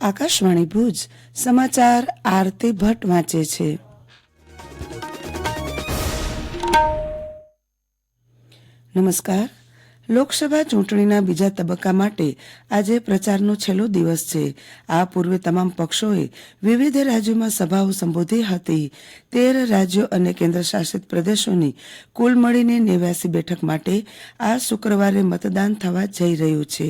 આકાશવાણી ભુજ સમાચાર આરતી ભટ્ટ વાંચે છે। નમસ્કાર। લોકસભા ચૂંટણીના બીજા તબક્કા માટે આજે પ્રચારનો છેલ્લો દિવસ છે। આ પૂર્વે તમામ પક્ષોએ વિવિધ રાજ્યોમાં સભાઓ સંબોધી હતી। 13 રાજ્યો અને કેન્દ્રશાસિત પ્રદેશોની કુલ મળીને 89 બેઠક માટે આ શુક્રવારે મતદાન થવા જઈ રહ્યું છે।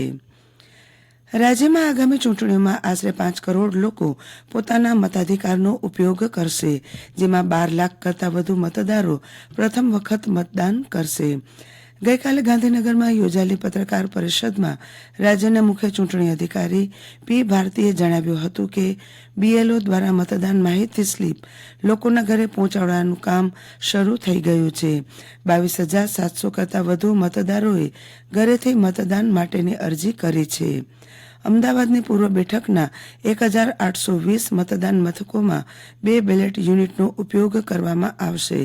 રાજ્યમાં આગામી ચૂંટણીઓમાં આશરે 5 કરોડ લોકો પોતાના મતાધિકારનો ઉપયોગ કરશે, જેમાં 12 લાખ કરતાં વધુ મતદારો પ્રથમ વખત મતદાન કરશે। ગઈકાલે ગાંધીનગરમાં યોજાયેલી પત્રકાર પરિષદમાં રાજ્યના મુખ્ય ચૂંટણી અધિકારી પી ભારતીએ જણાવ્યું હતું કે બીએલઓ દ્વારા મતદાન માહિતી સ્લીપ લોકોના ઘરે પહોંચાડવાનું કામ શરૂ થઈ ગયું છે। 22,700 કરતાં વધુ મતદારોએ ઘરેથી મતદાન માટેની અરજી કરી છે। અમદાવાદની પૂર્વ બેઠકના 1,820 મતદાન મથકોમાં 2 બેલેટ યુનિટનો ઉપયોગ કરવામાં આવશે।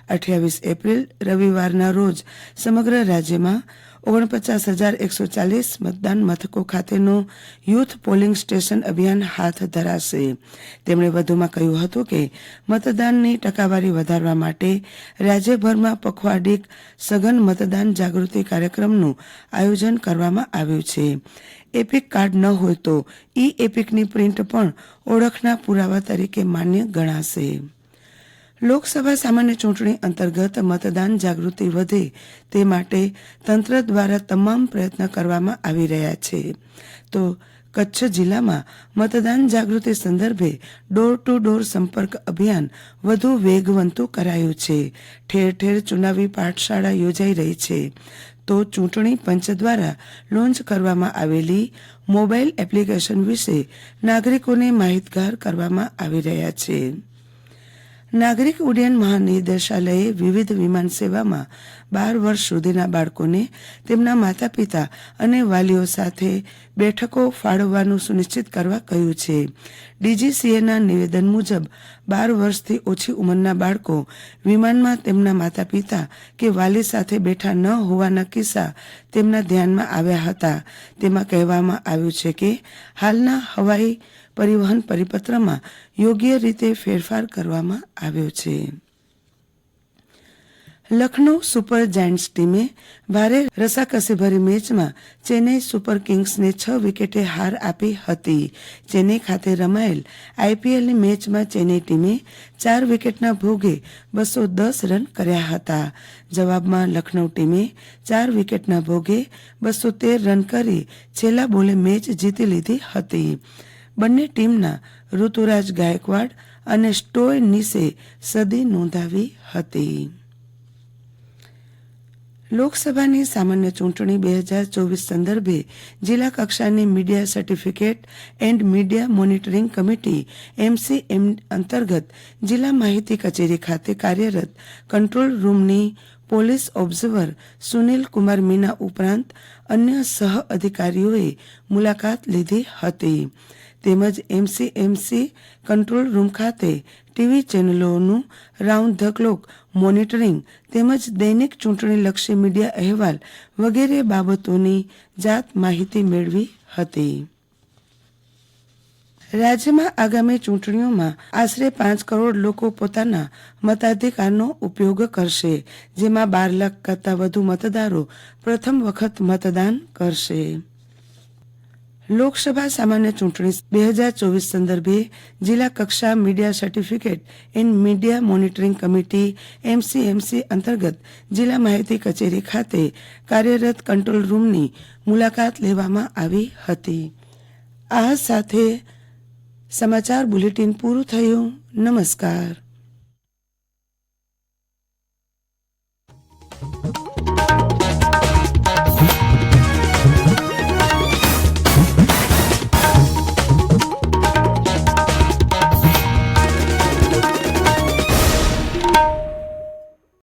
28 એપ્રિલ રવિવારના રોજ સમગ્ર રાજ્યમાં 49,140 મતદાન મથકો ખાતેનું યુથ પોલિંગ સ્ટેશન અભિયાન હાથ ધરાશે। તેમણે વધુમાં કહ્યું હતું કે મતદાનની ટકાવારી વધારવા માટે રાજ્યભરમાં પખવાડિક સઘન મતદાન જાગૃતિ કાર્યક્રમનું આયોજન કરવામાં આવ્યું છે। એપિક કાર્ડ ન હોય તો ઈ એપિકની પ્રિન્ટ પણ ઓળખના પુરાવા તરીકે માન્ય ગણાશે। લોકસભા સામાન્ય ચૂંટણી અંતર્ગત મતદાન જાગૃતિ વધે તે માટે તંત્ર દ્વારા તમામ પ્રયત્ન કરવામાં આવી રહ્યા છે। તો કચ્છ જિલ્લામાં મતદાન જાગૃતિ સંદર્ભે ડોર ટુ ડોર સંપર્ક અભિયાન વધુ વેગવંતું કરાયું છે। ઠેર ઠેર ચુનાવી પાઠશાળા યોજાઈ રહી છે। તો ચૂંટણી પંચ દ્વારા લોન્ચ કરવામાં આવેલી મોબાઈલ એપ્લિકેશન વિશે નાગરિકોને માહિતગાર કરવામાં આવી રહ્યા છે। નાગરિક ઉડ્ડયન મહાનિદેશાલયે વિવિધ વિમાન સેવામાં 12 વર્ષ સુધીના બાળકોને તેમના માતા પિતા અને વાલીઓ સાથે બેઠકો ફાળવવાનું સુનિશ્ચિત કરવા કહ્યું છે। ડીજીસીએના નિવેદન મુજબ 12 વર્ષથી ઓછી ઉંમરના બાળકો વિમાનમાં તેમના માતા પિતા કે વાલી સાથે બેઠા ન હોવાના કિસ્સા તેમના ધ્યાનમાં આવ્યા હતા। તેમાં કહેવામાં આવ્યું છે કે હાલના હવાઈ પરિવહન પરિપત્રમાં યોગ્ય રીતે ફેરફાર કરવામાં આવ્યો છે। લખનઉ સુપર જાયન્ટ્સ ટીમે ભારે રસાકસીભરી મેચમાં ચેન્નઈ સુપર કિંગ્સને 6 વિકેટે હાર આપી હતી। ચેન્નઈ ખાતે રમાયેલ આઈપીએલની મેચમાં ચેન્નઈ ટીમે 4 વિકેટના ભોગે 210 રન કર્યા હતા। જવાબમાં લખનઉ ટીમે 4 વિકેટના ભોગે 213 રન કરી છેલ્લા બોલે મેચ જીતી લીધી હતી। બંને ટીમના ઋતુરાજ ગાયકવાડ અને સ્ટોયનિસે સદી નોંધાવી હતી। લોકસભાની સામાન્ય ચૂંટણી 2024 સંદર્ભે જિલ્લા કક્ષાની media certificate and media monitoring committee MCM અંતર્ગત જિલ્લા માહિતી કચેરી ખાતે કાર્યરત કંટ્રોલ રૂમની પોલીસ ઓબ્ઝર્વર સુનિલ કુમાર મીના ઉપરાંત અન્ય સહ અધિકારીઓએ મુલાકાત લીધી હતી। તેમજ MCMC કંટ્રોલ રૂમ ખાતે ટીવી ચેનલોનું રાઉન્ડ ધ ક્લોક મોનિટરિંગ તેમજ દૈનિક ચૂંટણીલક્ષી મીડિયા અહેવાલ વગેરે બાબતોની જાત માહિતી મેળવી હતી। રાજ્યમાં આગામી ચૂંટણીઓમાં આશરે 5 કરોડ લોકો પોતાના મતાધિકારનો ઉપયોગ કરશે, જેમાં 12 લાખ કરતાં વધુ મતદારો પ્રથમ વખત મતદાન કરશે। લોકસભા સામાન્ય ચૂંટણી 2024 સંદર્ભે જિલ્લા કક્ષા media certificate and media monitoring committee MCMC અંતર્ગત જિલ્લા માહિતી કચેરી ખાતે કાર્યરત કંટ્રોલ રૂમની મુલાકાત લેવામાં આવી હતી। આ સાથે સમાચાર બુલેટિન પૂરું થયું। નમસ્કાર।